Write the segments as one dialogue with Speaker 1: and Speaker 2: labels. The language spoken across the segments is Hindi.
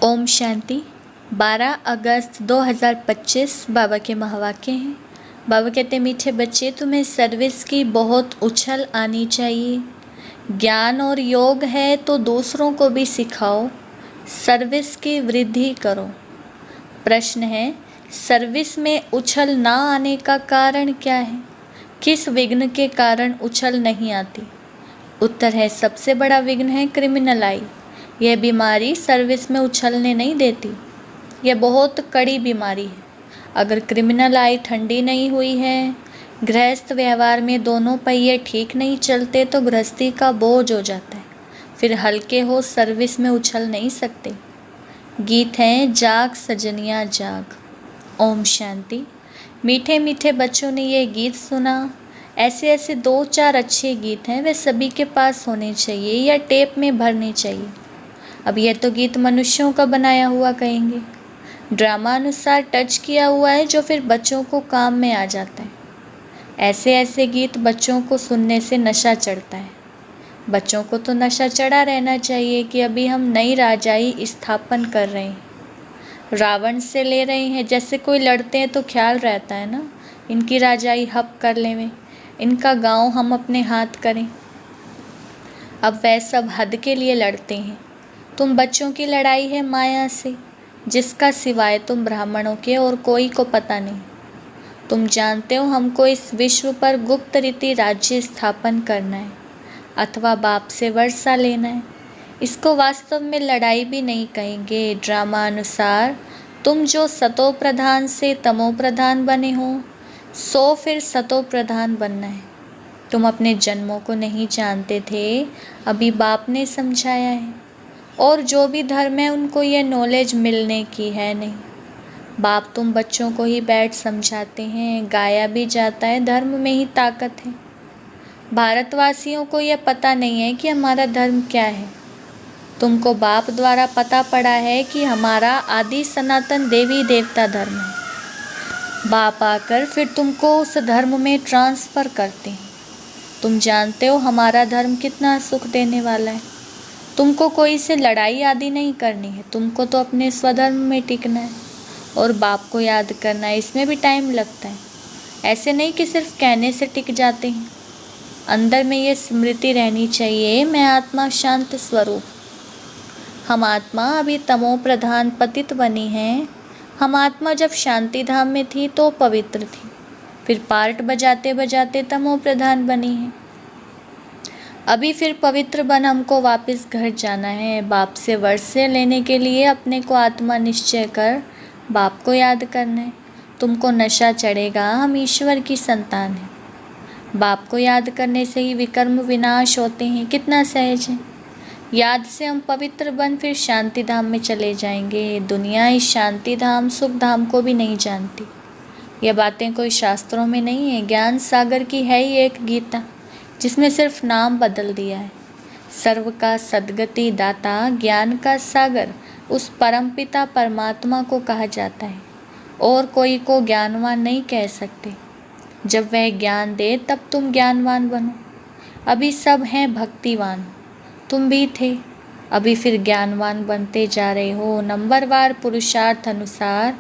Speaker 1: ओम शांति। 12 अगस्त 2025 बाबा के महावाक्य हैं। बाबा कहते हैं, मीठे बच्चे, तुम्हें सर्विस की बहुत उछल आनी चाहिए। ज्ञान और योग है तो दूसरों को भी सिखाओ, सर्विस की वृद्धि करो। प्रश्न है, सर्विस में उछल ना आने का कारण क्या है? किस विघ्न के कारण उछल नहीं आती? उत्तर है, सबसे बड़ा विघ्न है क्रिमिनल आई। यह बीमारी सर्विस में उछलने नहीं देती। यह बहुत कड़ी बीमारी है। अगर क्रिमिनल आई ठंडी नहीं हुई है, गृहस्थ व्यवहार में दोनों पहिए ठीक नहीं चलते तो गृहस्थी का बोझ हो जाता है। फिर हल्के हो सर्विस में उछल नहीं सकते। गीत हैं, जाग सजनिया जाग। ओम शांति। मीठे मीठे बच्चों ने ये गीत सुना। ऐसे ऐसे 2-4 अच्छे गीत हैं, वे सभी के पास होने चाहिए या टेप में भरने चाहिए। अब यह तो गीत मनुष्यों का बनाया हुआ कहेंगे, ड्रामा अनुसार टच किया हुआ है, जो फिर बच्चों को काम में आ जाता है। ऐसे ऐसे गीत बच्चों को सुनने से नशा चढ़ता है। बच्चों को तो नशा चढ़ा रहना चाहिए कि अभी हम नई राजाई स्थापन कर रहे हैं, रावण से ले रहे हैं। जैसे कोई लड़ते हैं तो ख्याल रहता है ना, इनकी राजाई हप कर लें, इनका गांव हम अपने हाथ करें। अब वह सब हद के लिए लड़ते हैं। तुम बच्चों की लड़ाई है माया से, जिसका सिवाय तुम ब्राह्मणों के और कोई को पता नहीं। तुम जानते हो हमको इस विश्व पर गुप्त रीति राज्य स्थापन करना है अथवा बाप से वर्षा लेना है। इसको वास्तव में लड़ाई भी नहीं कहेंगे। ड्रामा अनुसार तुम जो सतो प्रधान से तमो प्रधान बने हो, सो फिर सतो प्रधान बनना है। तुम अपने जन्मों को नहीं जानते थे, अभी बाप ने समझाया है। और जो भी धर्म है उनको ये नॉलेज मिलने की है नहीं। बाप तुम बच्चों को ही बैठ समझाते हैं। गाया भी जाता है, धर्म में ही ताकत है। भारतवासियों को यह पता नहीं है कि हमारा धर्म क्या है। तुमको बाप द्वारा पता पड़ा है कि हमारा आदि सनातन देवी देवता धर्म है। बाप आकर फिर तुमको उस धर्म में ट्रांसफ़र करते हैं। तुम जानते हो हमारा धर्म कितना सुख देने वाला है। तुमको कोई से लड़ाई आदि नहीं करनी है, तुमको तो अपने स्वधर्म में टिकना है और बाप को याद करना है। इसमें भी टाइम लगता है। ऐसे नहीं कि सिर्फ कहने से टिक जाते हैं। अंदर में ये स्मृति रहनी चाहिए, मैं आत्मा शांत स्वरूप। हम आत्मा अभी तमो प्रधान पतित बनी हैं। हम आत्मा जब शांति धाम में थी तो पवित्र थी, फिर पार्ट बजाते बजाते तमो प्रधान बनी है। अभी फिर पवित्र बन हमको वापस घर जाना है। बाप से वर्षे लेने के लिए अपने को आत्मा निश्चय कर बाप को याद करना है। तुमको नशा चढ़ेगा, हम ईश्वर की संतान हैं। बाप को याद करने से ही विकर्म विनाश होते हैं। कितना सहज है। याद से हम पवित्र बन फिर शांति धाम में चले जाएंगे। दुनिया इस शांति धाम सुख धाम को भी नहीं जानती। यह बातें कोई शास्त्रों में नहीं है, ज्ञान सागर की है ही एक गीता, जिसमें सिर्फ नाम बदल दिया है। सर्व का सद्गति दाता ज्ञान का सागर उस परमपिता परमात्मा को कहा जाता है, और कोई को ज्ञानवान नहीं कह सकते। जब वह ज्ञान दे तब तुम ज्ञानवान बनो। अभी सब हैं भक्तिवान, तुम भी थे, अभी फिर ज्ञानवान बनते जा रहे हो। नंबरवार पुरुषार्थ अनुसार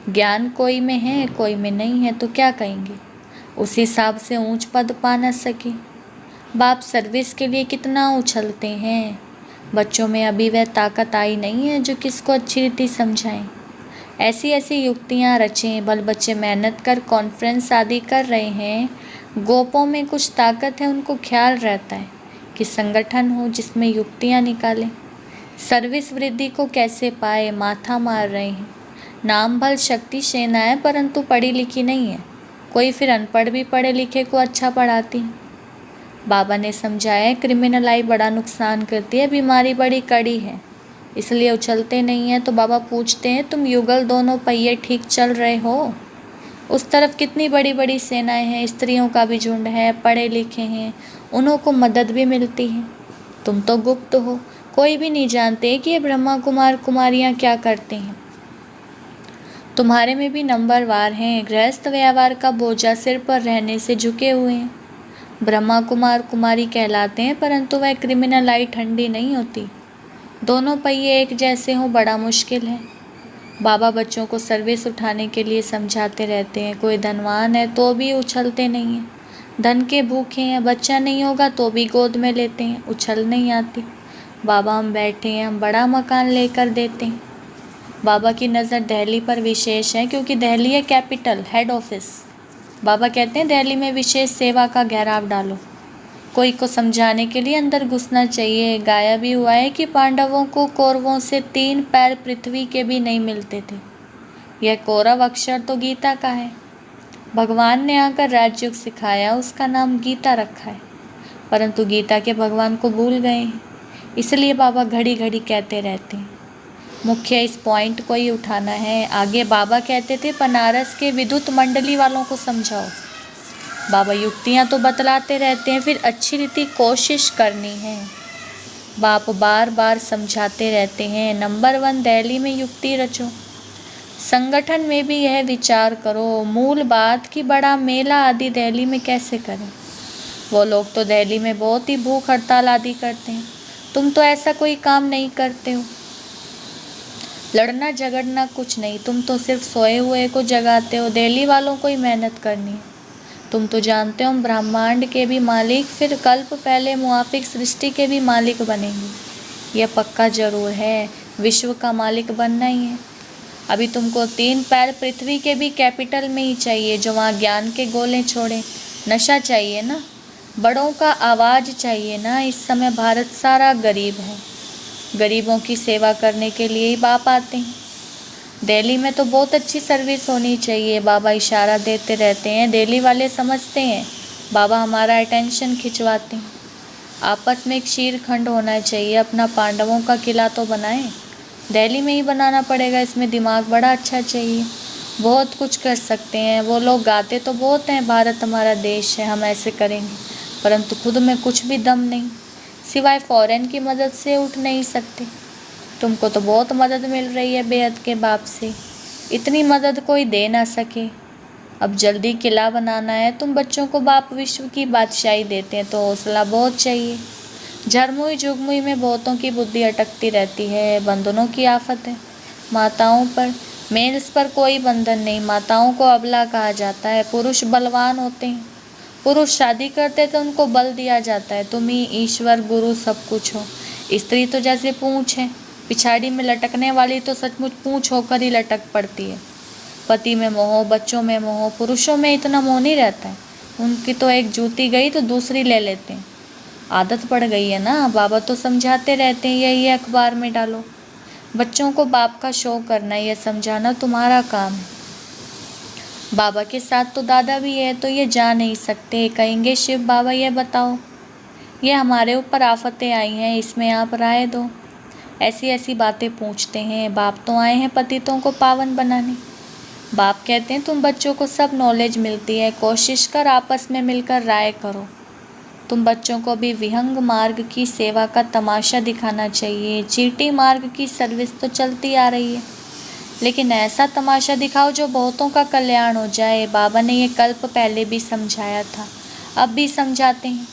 Speaker 1: ज्ञान कोई में है कोई में नहीं है तो क्या कहेंगे? उस हिसाब से ऊंच पद पा न सके। बाप सर्विस के लिए कितना उछलते हैं। बच्चों में अभी वह ताकत आई नहीं है जो किसको अच्छी रीति समझाएं। ऐसी ऐसी युक्तियां रचें। बल बच्चे मेहनत कर कॉन्फ्रेंस आदि कर रहे हैं। गोपों में कुछ ताकत है, उनको ख्याल रहता है कि संगठन हो जिसमें युक्तियां निकालें। सर्विस वृद्धि को कैसे पाए, माथा मार रहे हैं। नाम भल शक्ति सेना है, परंतु पढ़ी लिखी नहीं है। कोई फिर अनपढ़ भी पढ़े लिखे को अच्छा पढ़ाती है। बाबा ने समझाया, क्रिमिनल आई बड़ा नुकसान करती है, बीमारी बड़ी कड़ी है, इसलिए उछलते नहीं हैं। तो बाबा पूछते हैं, तुम युगल दोनों पहिए ठीक चल रहे हो? उस तरफ कितनी बड़ी बड़ी सेनाएं हैं, स्त्रियों का भी झुंड है, पढ़े लिखे हैं, उन्हों को मदद भी मिलती है। तुम तो गुप्त हो, कोई भी नहीं जानते कि ये ब्रह्मा कुमार कुमारियाँ क्या करते हैं। तुम्हारे में भी नंबरवार हैं। गृहस्थ व्यवहार का बोझा सिर पर रहने से झुके हुए हैं। ब्रह्मा कुमार कुमारी कहलाते हैं, परंतु वह क्रिमिनल आई ठंडी नहीं होती। दोनों पहिए एक जैसे हों बड़ा मुश्किल है। बाबा बच्चों को सर्विस उठाने के लिए समझाते रहते हैं। कोई धनवान है तो भी उछलते नहीं हैं, धन के भूखे हैं। बच्चा नहीं होगा तो भी गोद में लेते हैं, उछल नहीं आती। बाबा हम बैठे हैं, हम बड़ा मकान लेकर देते हैं। बाबा की नज़र दिल्ली पर विशेष है क्योंकि दिल्ली है कैपिटल, हेड ऑफिस। बाबा कहते हैं दिल्ली में विशेष सेवा का घेराव डालो। कोई को समझाने के लिए अंदर घुसना चाहिए। गाया भी हुआ है कि पांडवों को कौरवों से 3 पैर पृथ्वी के भी नहीं मिलते थे। यह कौरव अक्षर तो गीता का है। भगवान ने आकर राजयोग सिखाया, उसका नाम गीता रखा है। परंतु गीता के भगवान को भूल गए हैं, इसलिए बाबा घड़ी घड़ी कहते रहते हैं। मुख्य इस पॉइंट को ही उठाना है। आगे बाबा कहते थे बनारस के विद्युत मंडली वालों को समझाओ। बाबा युक्तियाँ तो बतलाते रहते हैं, फिर अच्छी रीति कोशिश करनी है। बाप बार बार समझाते रहते हैं। नंबर 1 दिल्ली में युक्ति रचो। संगठन में भी यह विचार करो। मूल बात कि बड़ा मेला आदि दिल्ली में कैसे करें। वो लोग तो दिल्ली में बहुत ही भूख हड़ताल आदि करते हैं, तुम तो ऐसा कोई काम नहीं करते हो। लड़ना झगड़ना कुछ नहीं, तुम तो सिर्फ सोए हुए को जगाते हो। दिल्ली वालों को ही मेहनत करनी है। तुम तो जानते हो हम ब्रह्मांड के भी मालिक, फिर कल्प पहले मुआफिक सृष्टि के भी मालिक बनेंगे। यह पक्का जरूर है, विश्व का मालिक बनना ही है। अभी तुमको 3 पैर पृथ्वी के भी कैपिटल में ही चाहिए, जो वहाँ ज्ञान के गोले छोड़े। नशा चाहिए ना, बड़ों का आवाज़ चाहिए ना। इस समय भारत सारा गरीब है, गरीबों की सेवा करने के लिए ही बाप आते हैं। दिल्ली में तो बहुत अच्छी सर्विस होनी चाहिए। बाबा इशारा देते रहते हैं, दिल्ली वाले समझते हैं। बाबा हमारा अटेंशन खिंचवाते हैं। आपस में एक शीरखंड होना चाहिए। अपना पांडवों का किला तो बनाएं, दिल्ली में ही बनाना पड़ेगा। इसमें दिमाग बड़ा अच्छा चाहिए, बहुत कुछ कर सकते हैं। वो लोग गाते तो बहुत हैं, भारत हमारा देश है, हम ऐसे करेंगे, परंतु खुद में कुछ भी दम नहीं, सिवाय फॉरेन की मदद से उठ नहीं सकते। तुमको तो बहुत मदद मिल रही है बेहद के बाप से, इतनी मदद कोई दे ना सके। अब जल्दी किला बनाना है। तुम बच्चों को बाप विश्व की बादशाही देते हैं तो हौसला बहुत चाहिए। झरमुई झुगमुई में बहुतों की बुद्धि अटकती रहती है। बंधनों की आफत है माताओं पर, मेल्स पर कोई बंधन नहीं। माताओं को अबला कहा जाता है। पुरुष बलवान होते हैं, पुरुष शादी करते तो उनको बल दिया जाता है। तुम ही ईश्वर गुरु सब कुछ हो। स्त्री तो जैसे पूँछ है, पिछाड़ी में लटकने वाली तो सचमुच पूँछ होकर ही लटक पड़ती है। पति में मोह, बच्चों में मोह, पुरुषों में इतना मोह नहीं रहता है। उनकी तो एक जूती गई तो दूसरी ले लेते हैं, आदत पड़ गई है ना। बाबा तो समझाते रहते हैं, यही अखबार में डालो। बच्चों को बाप का शो करना, यह समझाना तुम्हारा काम है। बाबा के साथ तो दादा भी है, तो ये जा नहीं सकते। कहेंगे शिव बाबा ये बताओ, ये हमारे ऊपर आफतें आई हैं, इसमें आप राय दो। ऐसी ऐसी बातें पूछते हैं। बाप तो आए हैं पतितों को पावन बनाने। बाप कहते हैं तुम बच्चों को सब नॉलेज मिलती है, कोशिश कर आपस में मिलकर राय करो। तुम बच्चों को भी विहंग मार्ग की सेवा का तमाशा दिखाना चाहिए। चीटी मार्ग की सर्विस तो चलती आ रही है, लेकिन ऐसा तमाशा दिखाओ जो बहुतों का कल्याण हो जाए। बाबा ने ये कल्प पहले भी समझाया था, अब भी समझाते हैं।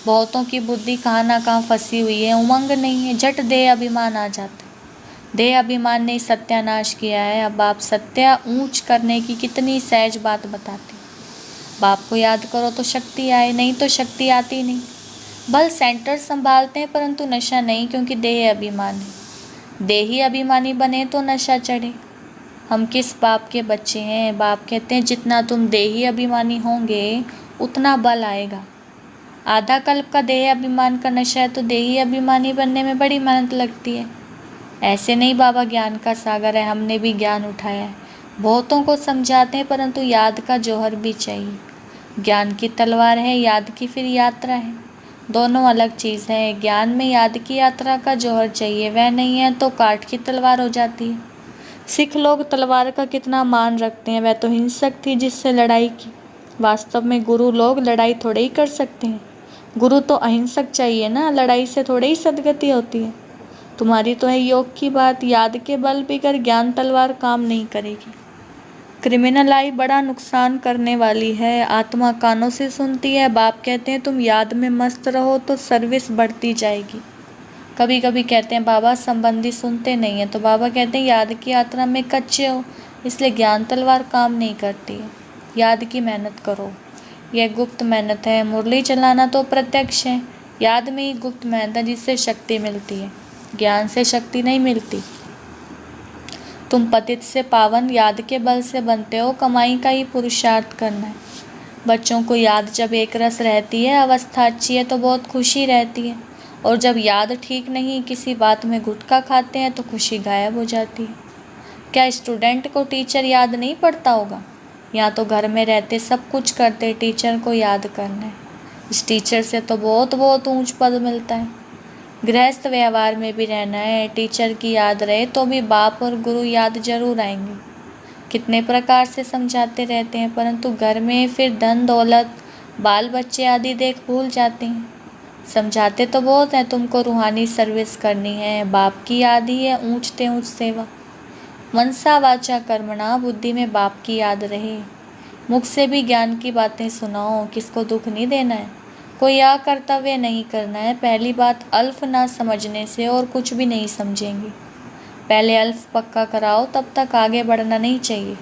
Speaker 1: बहुतों की बुद्धि कहाँ ना कहाँ फंसी हुई है, उमंग नहीं है, झट देह अभिमान आ जाता है। देह अभिमान ने सत्यानाश किया है। अब आप सत्या ऊंच करने की कितनी सहज बात बताते। बाप को याद करो तो शक्ति आए, नहीं तो शक्ति आती नहीं। बल सेंटर संभालते हैं परंतु नशा नहीं, क्योंकि देह अभिमान है। देही अभिमानी बने तो नशा चढ़े। हम किस बाप के बच्चे हैं। बाप कहते हैं जितना तुम देही अभिमानी होंगे उतना बल आएगा। आधा कल्प का देह अभिमान का नशा है, तो देही अभिमानी बनने में बड़ी मेहनत लगती है। ऐसे नहीं, बाबा ज्ञान का सागर है, हमने भी ज्ञान उठाया है। बहुतों को समझाते हैं, परंतु याद का जौहर भी चाहिए। ज्ञान की तलवार है, याद की फिर यात्रा है, दोनों अलग चीज़ है। ज्ञान में याद की यात्रा का जौहर चाहिए, वह नहीं है तो काठ की तलवार हो जाती है। सिख लोग तलवार का कितना मान रखते हैं, वह तो हिंसक थी जिससे लड़ाई की। वास्तव में गुरु लोग लड़ाई थोड़े ही कर सकते हैं। गुरु तो अहिंसक चाहिए ना, लड़ाई से थोड़ी ही सदगति होती है। तुम्हारी तो है योग की बात, याद के बल बिगर ज्ञान तलवार काम नहीं करेगी। क्रिमिनल आई बड़ा नुकसान करने वाली है, आत्मा कानों से सुनती है। बाप कहते हैं तुम याद में मस्त रहो तो सर्विस बढ़ती जाएगी। कभी कभी कहते हैं बाबा संबंधी सुनते नहीं हैं, तो बाबा कहते हैं याद की यात्रा में कच्चे हो, इसलिए ज्ञान तलवार काम नहीं करती है। याद की मेहनत करो, यह गुप्त मेहनत है। मुरली चलाना तो प्रत्यक्ष है, याद में ही गुप्त मेहनत है जिससे शक्ति मिलती है, ज्ञान से शक्ति नहीं मिलती। तुम पतित से पावन याद के बल से बनते हो, कमाई का ही पुरुषार्थ करना है। बच्चों को याद जब एक रस रहती है, अवस्था अच्छी है तो बहुत खुशी रहती है, और जब याद ठीक नहीं, किसी बात में गुटखा खाते हैं तो खुशी गायब हो जाती है। क्या स्टूडेंट को टीचर याद नहीं पड़ता होगा? यहाँ तो घर में रहते सब कुछ करते, टीचर को याद करना है। इस टीचर से तो बहुत बहुत ऊंच पद मिलता है। गृहस्थ व्यवहार में भी रहना है, टीचर की याद रहे तो भी बाप और गुरु याद जरूर आएंगे। कितने प्रकार से समझाते रहते हैं, परंतु घर में फिर धन दौलत, बाल बच्चे आदि देख भूल जाते हैं। समझाते तो बहुत हैं, तुमको रूहानी सर्विस करनी है, बाप की याद ही है ऊंचते ऊंच सेवा। मनसा वाचा कर्मणा, बुद्धि में बाप की याद रहे। मुख से भी ज्ञान की बातें सुनाओ, किसको दुख नहीं देना है, कोई अकर्तव्य नहीं करना है। पहली बात, अल्फ ना समझने से और कुछ भी नहीं समझेंगे। पहले अल्फ पक्का कराओ, तब तक आगे बढ़ना नहीं चाहिए।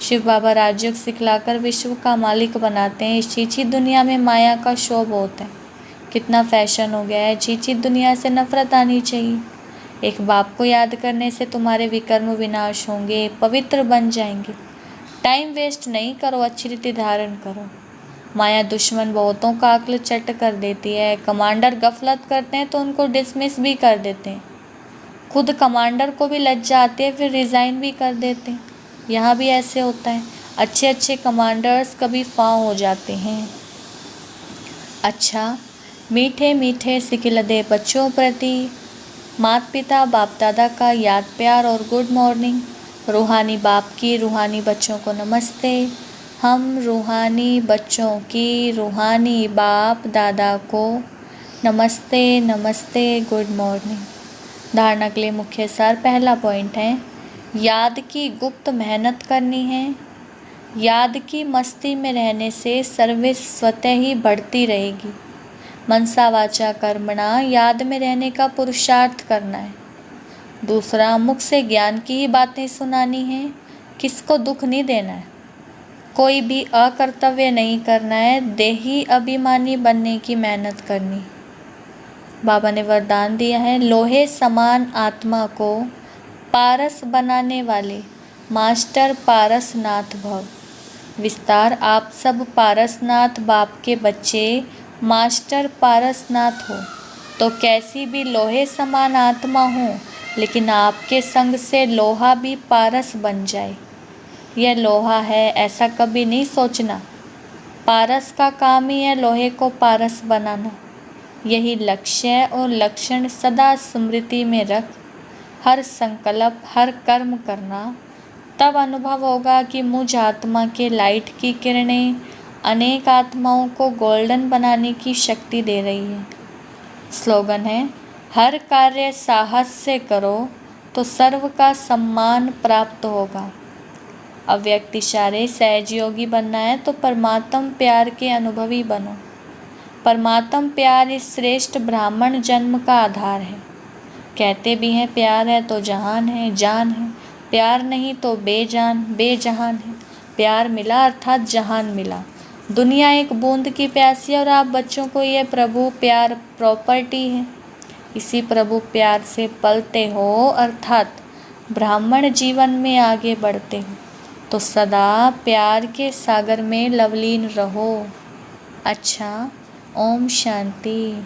Speaker 1: शिव बाबा राजयोग सिखलाकर विश्व का मालिक बनाते हैं। इस चीची दुनिया में माया का शोभ होता है, कितना फैशन हो गया है। चीची दुनिया से नफरत आनी चाहिए। एक बाप को याद करने से तुम्हारे विकर्म विनाश होंगे, पवित्र बन जाएंगे। टाइम वेस्ट नहीं करो, अच्छी रीति धारण करो। माया दुश्मन बहुतों का अक्ल चट कर देती है। कमांडर गफलत करते हैं तो उनको डिसमिस भी कर देते हैं। खुद कमांडर को भी लज्जा आती है, फिर रिज़ाइन भी कर देते हैं। यहाँ भी ऐसे होता है, अच्छे अच्छे कमांडर्स कभी फाँव हो जाते हैं। अच्छा, मीठे मीठे सिकिलदे बच्चों प्रति माता पिता बाप दादा का याद प्यार और गुड मॉर्निंग। रूहानी बाप की रूहानी बच्चों को नमस्ते। हम रूहानी बच्चों की रूहानी बाप दादा को नमस्ते नमस्ते, गुड मॉर्निंग। धारणा के लिए मुख्य सार, पहला पॉइंट है याद की गुप्त मेहनत करनी है। याद की मस्ती में रहने से सर्विस स्वतः ही बढ़ती रहेगी। मनसा वाचा कर्मणा, याद में रहने का पुरुषार्थ करना है। दूसरा, मुख से ज्ञान की ही बातें सुनानी है, किसको दुख नहीं देना है, कोई भी अकर्तव्य नहीं करना है, देही अभिमानी बनने की मेहनत करनी। बाबा ने वरदान दिया है, लोहे समान आत्मा को पारस बनाने वाले मास्टर पारसनाथ भव। विस्तार, आप सब पारसनाथ बाप के बच्चे मास्टर पारसनाथ हो, तो कैसी भी लोहे समान आत्मा हो, लेकिन आपके संग से लोहा भी पारस बन जाए। यह लोहा है ऐसा कभी नहीं सोचना, पारस का काम ही है लोहे को पारस बनाना। यही लक्ष्य और लक्षण सदा स्मृति में रख हर संकल्प हर कर्म करना, तब अनुभव होगा कि मुझ आत्मा के लाइट की किरणें अनेक आत्माओं को गोल्डन बनाने की शक्ति दे रही है। स्लोगन है, हर कार्य साहस से करो तो सर्व का सम्मान प्राप्त होगा। अव्यक्त इशारे, सहजयोगी बनना है तो परमात्म प्यार के अनुभवी बनो। परमात्म प्यार इस श्रेष्ठ ब्राह्मण जन्म का आधार है। कहते भी हैं प्यार है तो जहान है, जान है, प्यार नहीं तो बेजान बेजहान है। प्यार मिला अर्थात जहान मिला। दुनिया एक बूंद की प्यासी है और आप बच्चों को ये प्रभु प्यार प्रॉपर्टी है। इसी प्रभु प्यार से पलते हो अर्थात ब्राह्मण जीवन में आगे बढ़ते हो, तो सदा प्यार के सागर में लवलीन रहो। अच्छा, ओम शांति।